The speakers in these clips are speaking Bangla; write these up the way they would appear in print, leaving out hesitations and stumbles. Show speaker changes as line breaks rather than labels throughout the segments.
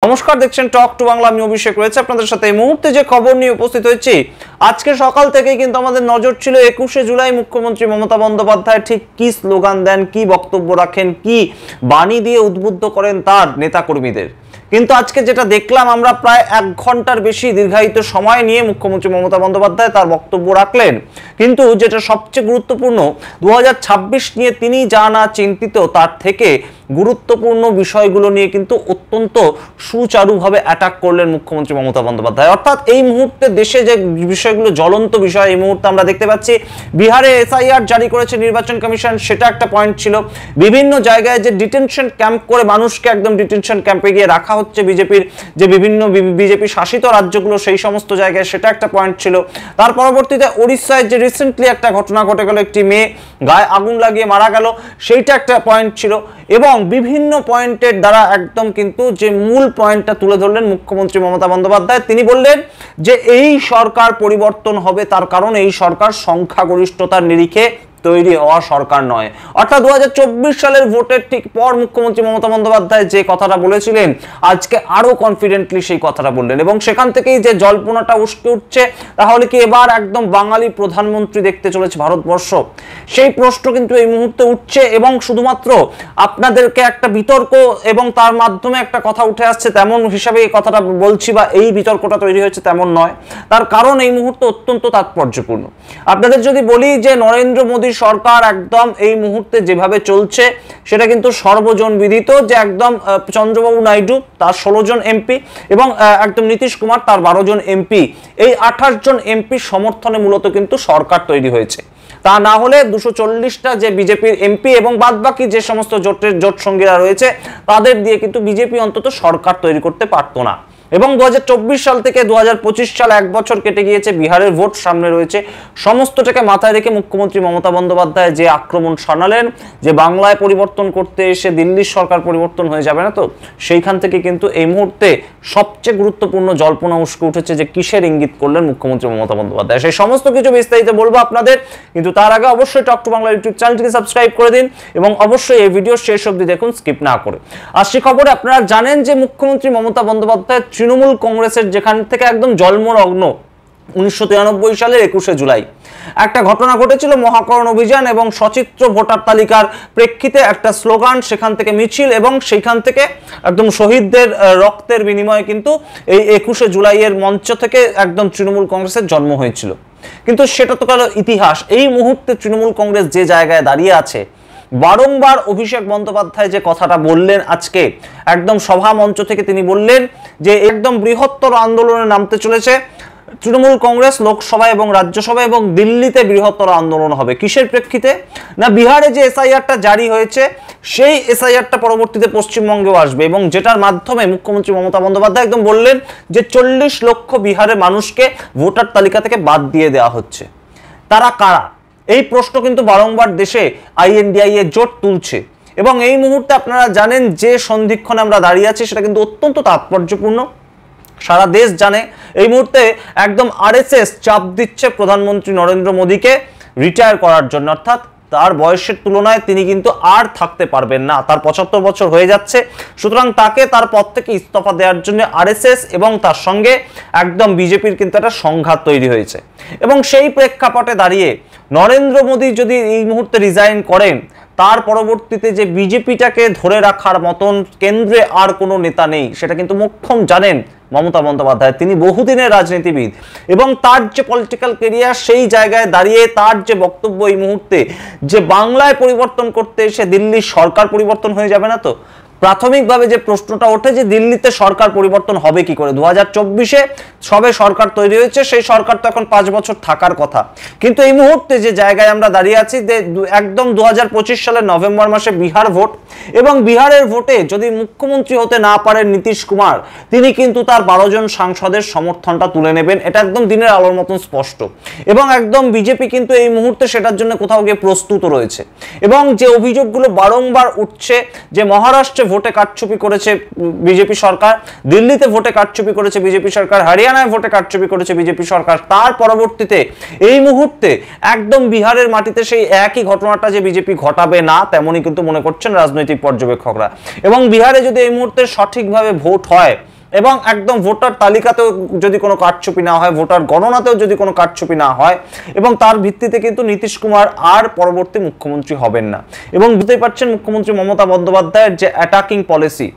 নমস্কার, দেখছেন টক টু বাংলা। আমি অভিষেক রয়েছে আপনাদের সাথে। এই মুহূর্তে যে খবর নিয়ে উপস্থিত হয়েছি, আজকে সকাল থেকেই কিন্তু আমাদের নজর ছিল 21শে জুলাই মুখ্যমন্ত্রী মমতা বন্দ্যোপাধ্যায় ঠিক কি স্লোগান দেন, কি বক্তব্য রাখেন, কি বাণী দিয়ে উদ্বুদ্ধ করেন তার নেতাকর্মীদের। কিন্তু আজকে যেটা দেখলাম আমরা, প্রায় 1 ঘন্টার বেশি দীর্ঘায়িত সময় নিয়ে মুখ্যমন্ত্রী মমতা বন্দ্যোপাধ্যায় তার বক্তব্য রাখলেন। কিন্তু যেটা সবচেয়ে গুরুত্বপূর্ণ, 2026 নিয়ে তিনি যা না চিন্তিত তার থেকে গুরুত্বপূর্ণ বিষয়গুলো নিয়ে কিন্তু অত্যন্ত সুচারুভাবে অ্যাটাক করলেন মুখ্যমন্ত্রী মমতা বন্দ্যোপাধ্যায়। অর্থাৎ এই মুহূর্তে দেশে যে বিষয়গুলো জ্বলন্ত বিষয় এই মুহূর্তে আমরা দেখতে পাচ্ছি, বিহারে এসআইআর জারি করেছে নির্বাচন কমিশন, সেটা একটা পয়েন্ট ছিল। বিভিন্ন জায়গায় যে ডিটেনশন ক্যাম্প করে মানুষকে একদম ডিটেনশন ক্যাম্পে গিয়ে রাখা হচ্ছে বিজেপির যে বিভিন্ন বিজেপি শাসিত রাজ্যগুলো, সেই সমস্ত জায়গায় সেটা একটা পয়েন্ট ছিল। তার পরবর্তীতে ওড়িশায় যে রিসেন্টলি একটা ঘটনা ঘটে গেল, একটি মেয়ে গায়ে আগুন লাগিয়ে মারা গেল, সেইটা একটা পয়েন্ট ছিল। এবং বিভিন্ন পয়েন্টের দ্বারা একদম কিন্তু যে মূল পয়েন্টটা তুলে ধরলেন মুখ্যমন্ত্রী মমতা বন্দ্যোপাধ্যায়। তিনি বললেন যে এই সরকার পরিবর্তন হবে, তার কারণ এই সরকার সংখ্যাগরিষ্ঠতার নিরিখে তৈরি হওয়া সরকার নয়। অর্থাৎ 2024 সালের ভোটের ঠিক পর মুখ্যমন্ত্রী মমতা বন্দ্যোপাধ্যায় যে কথাটা বলেছিলেন, আজকে আরো কনফিডেন্টলি সেই কথাটা বললেন। এবং সেখান থেকেই যে জল্পনাটা উস্কে উঠছে, তাহলে কি এবার একদম বাঙালি প্রধানমন্ত্রী দেখতে চলেছে ভারতবর্ষ, সেই প্রশ্ন কিন্তু এই মুহূর্তে উঠছে। এবং শুধুমাত্র আপনাদেরকে একটা বিতর্ক এবং তার মাধ্যমে একটা কথা উঠে আসছে তেমন হিসাবে এই কথাটা বলছি, বা এই বিতর্কটা তৈরি হয়েছে তেমন নয়। তার কারণ এই মুহূর্তে অত্যন্ত তাৎপর্যপূর্ণ। আপনাদের যদি বলি যে নরেন্দ্র মোদী সরকার একদম এই মুহূর্তে যেভাবে চলছে, সেটা কিন্তু সর্বজন বিদিত যে একদম চন্দ্রবাবু নাইডু তার 16 জন এমপি এবং একদম নীতিশ কুমার তার 12 জন এমপি, এই 28 জন এমপির সমর্থনে মূলত কিন্তু সরকার তৈরি হয়েছে। তা না হলে 240টা যে বিজেপির এমপি এবং বাদবাকি যে সমস্ত জোট সঙ্গীরা রয়েছে, তাদের দিয়ে কিন্তু বিজেপি অন্তত সরকার তৈরি করতে পারতো না। এবং 2024 সাল থেকে 2025 সাল 1 বছর কেটে গিয়েছে, বিহারের ভোট সামনে রয়েছে। সমস্তটাকে মাথায় রেখে মুখ্যমন্ত্রী মমতা বন্দ্যোপাধ্যায় যে আক্রমণ শানালেন, যে বাংলায় পরিবর্তন করতে এসে দিল্লির সরকার পরিবর্তন হয়ে যাবে না তো, সেইখান থেকে কিন্তু এই মুহূর্তে সবচেয়ে গুরুত্বপূর্ণ জল্পনা উস্কে উঠেছে যে কিসের ইঙ্গিত করলেন মুখ্যমন্ত্রী মমতা বন্দ্যোপাধ্যায়। সেই সমস্ত কিছু বিস্তারিত বলবো আপনাদের, কিন্তু তার আগে অবশ্যই টক টু বাংলা ইউটিউব চ্যানেলটিকে সাবস্ক্রাইব করে দিন এবং অবশ্যই এই ভিডিও শেষ অবধি দেখুন, স্কিপ না করে। আসছি খবরে। আপনারা জানেন যে মুখ্যমন্ত্রী মমতা বন্দ্যোপাধ্যায় তৃণমূল কংগ্রেসের যেখান থেকে একদম জন্মলগ্ন 1993 সালের 21শে জুলাই একটা ঘটনা ঘটেছিল, মহাকরণ অভিযান এবং সচিত্র ভোটার তালিকার প্রেক্ষিতে একটা স্লোগান, সেখান থেকে মিছিল এবং সেইখান থেকে একদম শহীদদের রক্তের বিনিময়ে কিন্তু এই 21শে জুলাইয়ের মঞ্চ থেকে একদম তৃণমূল কংগ্রেসের জন্ম হয়েছিল। কিন্তু সেটা তো গেল ইতিহাস। এই মুহূর্তে তৃণমূল কংগ্রেস যে জায়গায় দাঁড়িয়ে আছে, বারংবার অভিষেক বন্দ্যোপাধ্যায় যে কথাটা বললেন আজকে একদম সভা মঞ্চ থেকে, তিনি বললেন যে একদম বৃহত্তর আন্দোলনে নামতে চলেছে তৃণমূল কংগ্রেস, লোকসভা এবং রাজ্যসভা এবং দিল্লিতে বৃহত্তর আন্দোলন হবে। কিসের প্রেক্ষিতে? না, বিহারে যে এসআইআরটা জারি হয়েছে, সেই এসআইআরটা পরবর্তীতে পশ্চিমবঙ্গেও আসবে এবং যেটার মাধ্যমে মুখ্যমন্ত্রী মমতা বন্দ্যোপাধ্যায় একদম বললেন যে 40 লক্ষ বিহারের মানুষকে ভোটার তালিকা থেকে বাদ দিয়ে দেওয়া হচ্ছে। তারা কারা? এই প্রশ্ন কিন্তু বারংবার দেশে আইএনডিআই এর জোট তুলছে। এবং এই মুহূর্তে আপনারা জানেন যে সন্ধিক্ষণে আমরা দাঁড়িয়ে আছি, সেটা কিন্তু অত্যন্ত তাৎপর্যপূর্ণ। সারা দেশ জানে এই মুহূর্তে একদম আরএসএস চাপ দিচ্ছে প্রধানমন্ত্রী নরেন্দ্র মোদীকে রিটায়ার করার জন্য। অর্থাৎ তার বয়সের তুলনায় তিনি কিন্তু আর থাকতে পারবেন না, তার 75 বছর হয়ে যাচ্ছে। সুতরাং তাকে তার পদ থেকে ইস্তফা দেওয়ার জন্য আরএসএস এবং তার সঙ্গে একদম বিজেপির কিন্তু একটা সংঘাত তৈরি হয়েছে। এবং সেই প্রেক্ষাপটে দাঁড়িয়ে নরেন্দ্র মোদী যদি এই মুহূর্তে রিজাইন করেন, তার পরবর্তীতে যে বিজেপিটাকে ধরে রাখার মতন কেন্দ্রে আর কোনো নেতা নেই, সেটা কিন্তু মোক্ষম জানেন মমতা বন্দ্যোপাধ্যায়। তিনি বহুদিনের রাজনীতিবিদ এবং তার যে পলিটিক্যাল কেরিয়ার, সেই জায়গায় দাঁড়িয়ে তার যে বক্তব্য এই মুহূর্তে, যে বাংলায় পরিবর্তন করতে এসে দিল্লির সরকার পরিবর্তন হয়ে যাবে না তো। প্রাথমিকভাবে যে প্রশ্নটা ওঠে যে দিল্লিতে সরকার পরিবর্তন হবে কি করে? 2024-এ সবে সরকার তৈরি হয়েছে, সেই সরকার তো এখন 5 বছর থাকার কথা। কিন্তু এই মুহূর্তে যে জায়গায় আমরা দাঁড়িয়ে আছি, যে একদম 2025 সালের নভেম্বর মাসে বিহার ভোট, এবং বিহারের ভোটে যদি মুখ্যমন্ত্রী হতে না পারেন নীতিশ কুমার, তিনি কিন্তু তার 12 জন সাংসদের সমর্থনটা তুলে নেবেন। এটা একদম দিনের আলোর মতন স্পষ্ট। এবং একদম বিজেপি কিন্তু এই মুহূর্তে সেটার জন্য কোথাও গিয়ে প্রস্তুত রয়েছে। এবং যে অভিযোগগুলো বারংবার উঠছে যে মহারাষ্ট্রে ভোটে কারচুপি করেছে বিজেপি সরকার, দিল্লিতে ভোটে কারচুপি করেছে বিজেপি সরকার, হরিয়ানায় ভোটে কারচুপি করেছে বিজেপি সরকার, তার পরবর্তীতে এই মুহূর্তে একদম বিহারের মাটিতে সেই একই ঘটনাটা যে বিজেপি ঘটাবে না, তেমনই কিন্তু মনে করছেন রাজনৈতিক পর্যবেক্ষকরা। এবং বিহারে যদি এই মুহূর্তে সঠিকভাবে ভোট হয়, এবং একদম ভোটার তালিকাতেও যদি কোনো কারচুপি না হয়, ভোটার গণনাতেও যদি কোনো কারচুপি না হয়, এবং তার ভিত্তিতে কিন্তু নীতিশ কুমার আর পরবর্তী মুখ্যমন্ত্রী হবেন না। এবং বুঝতেই পারছেন মুখ্যমন্ত্রী মমতা বন্দ্যোপাধ্যায়ের যে অ্যাটাকিং পলিসি,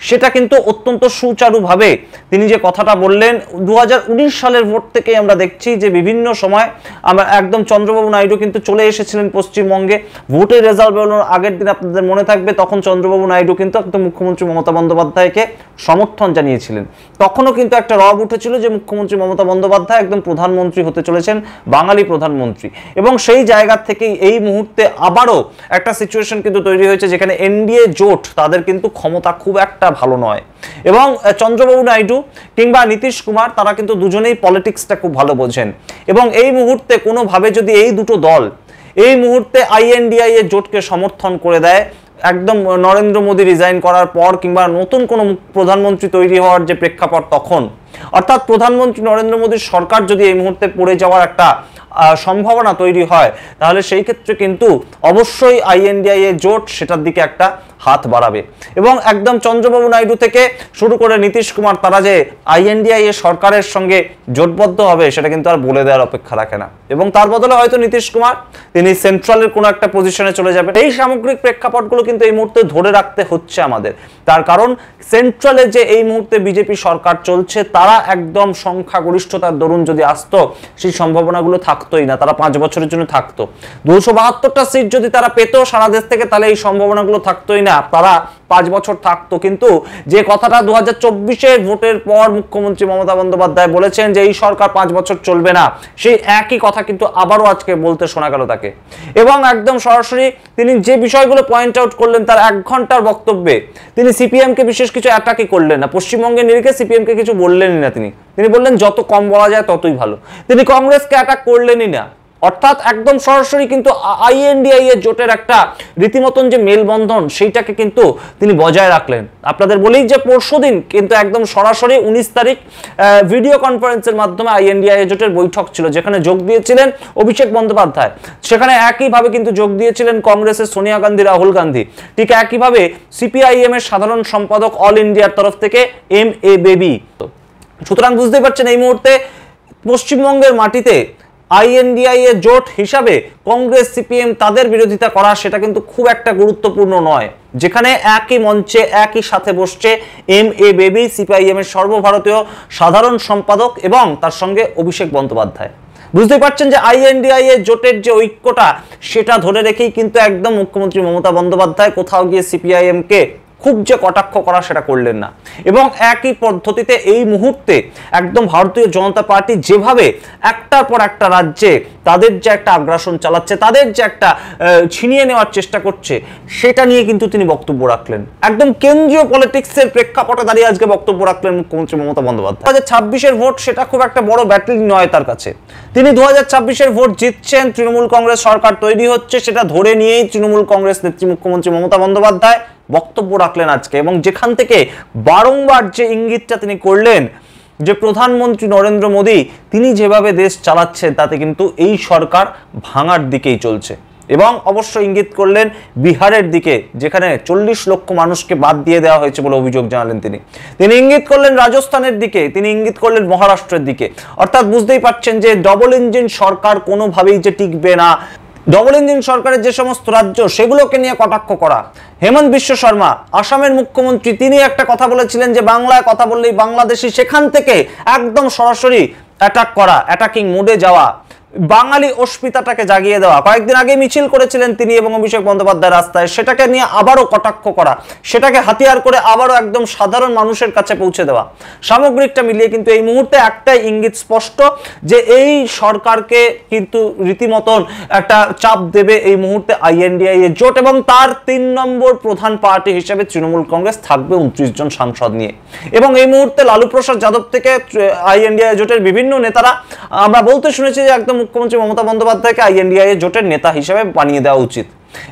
সেটা কিন্তু অত্যন্ত সুচারুভাবে তিনি যে কথাটা বললেন 2019 সালের ভোট থেকেই আমরা দেখছি যে বিভিন্ন সময় আমরা একদম চন্দ্রবাবু নাইডু কিন্তু চলে এসেছিলেন পশ্চিমবঙ্গে। ভোটের রেজাল্ট বেরোনোর আগের দিন আপনাদের মনে থাকবে, তখন চন্দ্রবাবু নাইডু কিন্তু একদম মুখ্যমন্ত্রী মমতা বন্দ্যোপাধ্যায়কে সমর্থন জানিয়েছিলেন। তখনও কিন্তু একটা রব উঠেছিল যে মুখ্যমন্ত্রী মমতা বন্দ্যোপাধ্যায় একদম প্রধানমন্ত্রী হতে চলেছেন, বাঙালি প্রধানমন্ত্রী। এবং সেই জায়গা থেকেই এই মুহূর্তে আবারও একটা সিচুয়েশন কিন্তু তৈরি হয়েছে যেখানে এনডিএ জোট তাদের কিন্তু ক্ষমতা খুব একটা ভালো নয়। এবং চন্দ্রবাবু নাইডু কিংবা নীতিশ কুমার তারা কিন্তু দুজনেই পলিটিক্সটা খুব ভালো বোঝেন। এবং এই মুহূর্তে কোনোভাবে যদি এই দুটো দল এই মুহূর্তে আইএনডিআই এর জোটকে সমর্থন করে দেয়, একদম নরেন্দ্র মোদী রিজাইন করার পর কিংবা নতুন কোনো প্রধানমন্ত্রী তৈরি হওয়ার যে প্রেক্ষাপট তখন, অর্থাৎ প্রধানমন্ত্রী নরেন্দ্র মোদীর সরকার যদি এই মুহূর্তে পড়ে যাওয়ার একটা সম্ভাবনা তৈরি হয়, তাহলে সেই ক্ষেত্রে কিন্তু অবশ্যই আইএনডিআই এর জোট সেটার দিকে একটা হাত বাড়াবে। এবং একদম চন্দ্রবাবু নাইডু থেকে শুরু করে নীতিশ কুমার তারা যে আইএনডিআই এর সরকারের সঙ্গে জোটবদ্ধ হবে সেটা কিন্তু আর বলে দেওয়ার অপেক্ষা রাখে না। এবং তার বদলে হয়তো নীতিশ কুমার তিনি সেন্ট্রালের কোনো একটা পজিশনে চলে যাবেন। এই সামগ্রিক প্রেক্ষাপটগুলো কিন্তু এই মুহূর্তে ধরে রাখতে হচ্ছে আমাদের, তার কারণ সেন্ট্রালে যে এই মুহূর্তে বিজেপি সরকার চলছে তারা একদম সংখ্যাগরিষ্ঠতার দরুন যদি আসতো, সেই সম্ভাবনাগুলো থাকতোই না, তারা 5 বছরের জন্য থাকতো। 272টা সিট যদি তারা পেত সারা দেশ থেকে, তাহলে এই সম্ভাবনাগুলো থাকতোই না, তারা 5 বছর থাকতো। কিন্তু যে কথাটা 2024-এর ভোটের পর মুখ্যমন্ত্রী মমতা বন্দ্যোপাধ্যায় বলেছেন যে এই সরকার 5 বছর চলবে না, সেই একই কথা কিন্তু আবারও আজকে বলতে শোনা গেল তাকে। এবং একদম সরাসরি তিনি যে বিষয়গুলো পয়েন্ট আউট করলেন তার 1 ঘন্টার বক্তব্যে তিনি সিপিএমকে বিশেষ কিছু অ্যাটাকই করলেন না, পশ্চিমবঙ্গের নিরিখে সিপিএমকে কিছু বললেনই না। তিনি বললেন যত কম বলা যায় ততই ভালো। তিনি কংগ্রেসকে অ্যাটাক করলেনই না। অর্থাৎ একদম সরাসরি কিন্তু আইএনডিআই এর জোটের একটা রীতিমতন যে মেলবন্ধন সেইটাকে কিন্তু তিনি বজায় রাখলেন। আপনাদের বলি যে পরশুদিন কিন্তু একদম সরাসরি 19 তারিখ ভিডিও কনফারেন্সের মাধ্যমে আইএনডিআই এর জোটের বৈঠক ছিল, যেখানে যোগ দিয়েছিলেন অভিষেক বন্দ্যোপাধ্যায়। সেখানে একইভাবে কিন্তু যোগ দিয়েছিলেন কংগ্রেসের সোনিয়া গান্ধী, রাহুল গান্ধী। ঠিক একইভাবে সিপিআইএম এর সাধারণ সম্পাদক অল ইন্ডিয়ার তরফ থেকে এম.এ. বেবি। সুতরাং বুঝতেই পারছেন এই মুহূর্তে পশ্চিমবঙ্গের মাটিতে আইএনডিআই এর জোট হিসাবে কংগ্রেস সিপিএম তাদের বিরোধিতা করা সেটা কিন্তু খুব একটা গুরুত্বপূর্ণ নয়, যেখানে একই মঞ্চে একই সাথে বসছে এম.এ. বেবি, সিপিআইএম এর সর্বভারতীয় সাধারণ সম্পাদক, এবং তার সঙ্গে অভিষেক বন্দ্যোপাধ্যায়। বুঝতেই পারছেন যে আইএনডিআই এর জোটের যে ঐক্যটা সেটা ধরে রেখেই কিন্তু একদম মুখ্যমন্ত্রী মমতা বন্দ্যোপাধ্যায় কোথাও গিয়ে সিপিআইএম কে খুব যে কটাক্ষ করা সেটা করলেন না। এবং একই পদ্ধতিতে এই মুহূর্তে একদম ভারতীয় জনতা পার্টি যেভাবে একটার পর একটা রাজ্যে তাদের যে একটা আগ্রাসন চালাচ্ছে, তাদের যে একটা ছিনিয়ে নেওয়ার চেষ্টা করছে, সেটা নিয়ে কিন্তু তিনি বক্তব্য রাখলেন। একদম কেন্দ্রীয় পলিটিক্সের প্রেক্ষাপটে দাঁড়িয়ে আজকে বক্তব্য রাখলেন মুখ্যমন্ত্রী মমতা বন্দ্যোপাধ্যায়। 2026-এর ভোট সেটা খুব একটা বড় ব্যাটেল নয় তার কাছে। তিনি 2026-এর ভোট জিতছেন, তৃণমূল কংগ্রেস সরকার তৈরি হচ্ছে, সেটা ধরে নিয়েই তৃণমূল কংগ্রেস নেত্রী মুখ্যমন্ত্রী মমতা বন্দ্যোপাধ্যায় বক্তব্য রাখলেন আজকে। এবং যেখান থেকে বারংবার যে ইঙ্গিতটা তিনি করলেন যে প্রধানমন্ত্রী নরেন্দ্র মোদী তিনি যেভাবে দেশ চালাচ্ছেন তাতে কিন্তু এই সরকার ভাঙার দিকেই চলছে। এবং অবশ্য ইঙ্গিত করলেন বিহারের দিকে, যেখানে 40 লক্ষ মানুষকে বাদ দিয়ে দেওয়া হয়েছে বলে অভিযোগ জানালেন তিনি। তিনি ইঙ্গিত করলেন রাজস্থানের দিকে, তিনি ইঙ্গিত করলেন মহারাষ্ট্রের দিকে। অর্থাৎ বুঝতেই পারছেন যে ডবল ইঞ্জিন সরকার কোনোভাবেই যে টিকবে না। ডবল ইঞ্জিন সরকারের যে সমস্ত রাজ্য সেগুলোকে নিয়ে কটাক্ষ করা। হেমন্ত বিশ্ব শর্মা আসামের মুখ্যমন্ত্রী, তিনি একটা কথা বলেছিলেন যে বাংলায় কথা বললেই বাংলাদেশি, সেখান থেকে একদম সরাসরি অ্যাটাক করা, অ্যাটাকিং মোডে যাওয়া, বাঙালি অস্মিতাটাকে জাগিয়ে দেওয়া। কয়েকদিন আগে মিছিল করেছিলেন তিনি এবং অভিষেক বন্দ্যোপাধ্যায় রাস্তায়, সেটাকে নিয়ে আবারও কটাক্ষ করা, সেটাকে হাতিয়ার করে আবারও একদম সাধারণ মানুষের কাছে পৌঁছে দেওয়া। সামগ্রিকটা মিলিয়ে কিন্তু এই মুহূর্তে একটাই ইঙ্গিত স্পষ্ট যে এই সরকারকে কিন্তু রীতিমতন একটা চাপ দেবে এই মুহূর্তে আইএনডিআই এর জোট, এবং তার 3 নম্বর প্রধান পার্টি হিসেবে তৃণমূল কংগ্রেস থাকবে 29 জন সাংসদ নিয়ে। এবং এই মুহূর্তে লালু প্রসাদ যাদব থেকে আইএনডিআই জোটের বিভিন্ন নেতারা আমরা বলতে শুনেছি যে একদম মুখ্যমন্ত্রী মমতা বন্দ্যোপাধ্যায়কে আইএনডিআই জোটের নেতা হিসেবে বানিয়ে দেওয়া উচিত।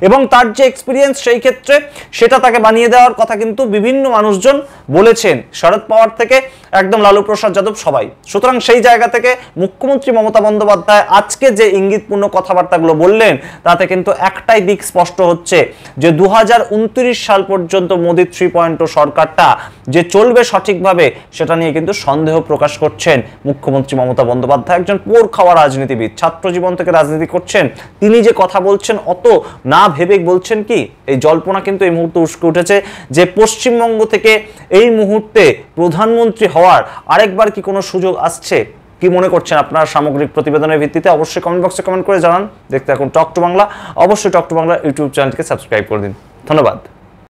এবং তার যে এক্সপিরিয়েন্স সেই ক্ষেত্রে সেটা তাকে বানিয়ে দেওয়ার কথা কিন্তু বিভিন্ন মানুষজন বলেছেন, শরদ পাওয়ার থেকে একদম লালু প্রসাদ যাদব সবাই। সুতরাং সেই জায়গা থেকে মুখ্যমন্ত্রী মমতা বন্দ্যোপাধ্যায় আজকে যে ইঙ্গিতপূর্ণ কথাবার্তাগুলো বললেন তাতে কিন্তু একটাই দিক স্পষ্ট হচ্ছে যে 2029 সাল পর্যন্ত মোদি 3.0 সরকারটা যে চলবে সঠিকভাবে সেটা নিয়ে কিন্তু সন্দেহ প্রকাশ করছেন মুখ্যমন্ত্রী মমতা বন্দ্যোপাধ্যায়। একজন পোড় খাওয়া রাজনীতিবিদ, ছাত্র জীবন থেকে রাজনীতি করছেন, তিনি যে কথা বলছেন অত না ভেবে বলছেন কি, এই জল্পনা কিন্তু এই মুহূর্তে উস্কে উঠেছে যে পশ্চিমবঙ্গ থেকে এই মুহূর্তে প্রধানমন্ত্রী হওয়ার আরেকবার কি কোনো সুযোগ আসছে। কি মনে করছেন আপনার সামগ্রিক প্রতিবেদনের ভিত্তিতে অবশ্যই কমেন্ট বক্সে কমেন্ট করে জানান। দেখতে থাকুন টক টু বাংলা, অবশ্যই টক টু বাংলা ইউটিউব চ্যানেলটিকে সাবস্ক্রাইব করে দিন। ধন্যবাদ।